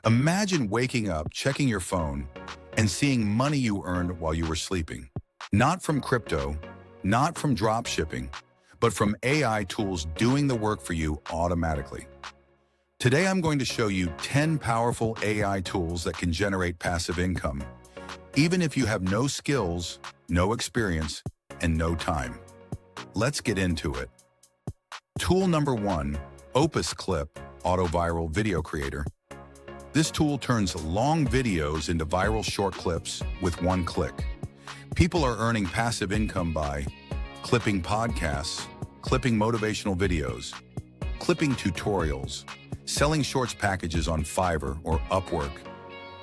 Imagine waking up, checking your phone, and seeing money you earned while you were sleeping. Not from crypto, not from drop shipping, but from AI tools doing the work for you automatically. Today, I'm going to show you 10 powerful AI tools that can generate passive income, even if you have no skills, no experience, and no time. Let's get into it. Tool number 1, Opus Clip Auto Viral Video Creator. This tool turns long videos into viral short clips with one click. People are earning passive income by clipping podcasts, clipping motivational videos, clipping tutorials, selling shorts packages on Fiverr or Upwork.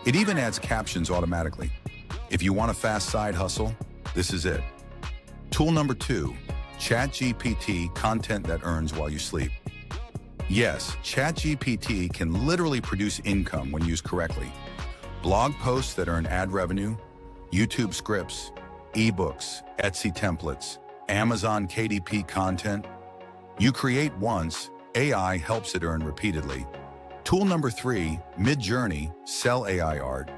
It even adds captions automatically. If you want a fast side hustle, this is it. Tool number 2, ChatGPT Content that earns while you sleep. Yes, ChatGPT can literally produce income when used correctly. Blog posts that earn ad revenue, YouTube scripts, ebooks, Etsy templates, Amazon KDP content. You create once, AI helps it earn repeatedly. Tool number 3, Midjourney Sell AI Art.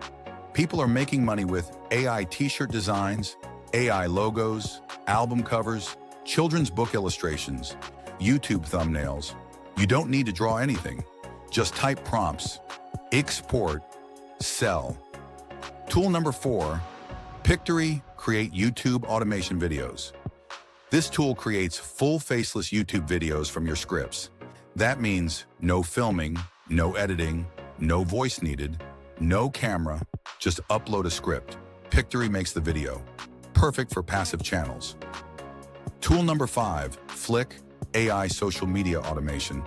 People are making money with AI t-shirt designs, AI logos, album covers, children's book illustrations, YouTube thumbnails. You don't need to draw anything. Just type prompts, export, sell. Tool number 4, Pictory Create YouTube Automation Videos. This tool creates full faceless YouTube videos from your scripts. That means no filming, no editing, no voice needed, no camera, just upload a script. Pictory makes the video. Perfect for passive channels. Tool number 5, Flick AI Social Media Automation.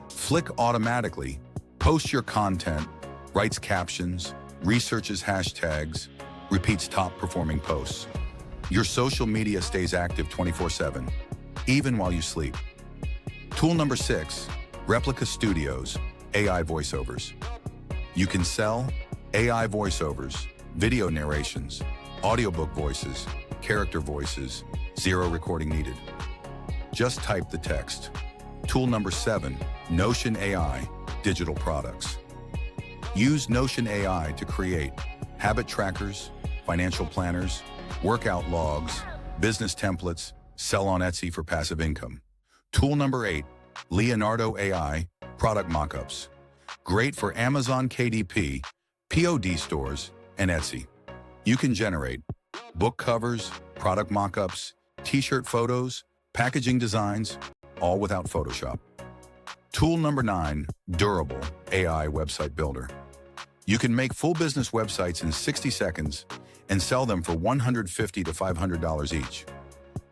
Flick automatically posts your content, writes captions, researches hashtags, repeats top performing posts. Your social media stays active 24/7, even while you sleep. Tool number 6, Replica Studios AI Voiceovers. You can sell AI voiceovers, video narrations, audiobook voices, character voices, 0 recording needed. Just type the text. Tool number 7, Notion AI Digital Products. Use Notion AI to create habit trackers, financial planners, workout logs, business templates, sell on Etsy for passive income. Tool number 8, Leonardo AI Product Mockups. Great for Amazon KDP, POD stores, and Etsy. You can generate book covers, product mockups, t-shirt photos, packaging designs, all without Photoshop. Tool number 9, Durable AI Website Builder. You can make full business websites in 60 seconds and sell them for $150 to $500 each.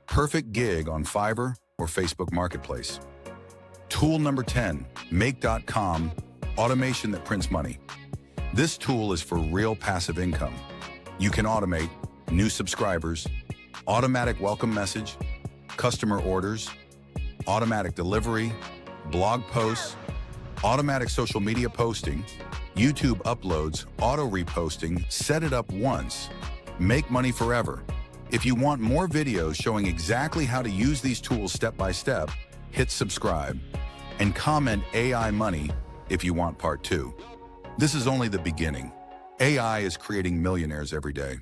Perfect gig on Fiverr or Facebook Marketplace. Tool number 10, Make.com Automation that prints money. This tool is for real passive income. You can automate new subscribers, automatic welcome message, customer orders, automatic delivery, blog posts, automatic social media posting, YouTube uploads, auto reposting. Set it up once. Make money forever. If you want more videos showing exactly how to use these tools step by step, hit subscribe and comment AI money if you want part 2. This is only the beginning. AI is creating millionaires every day.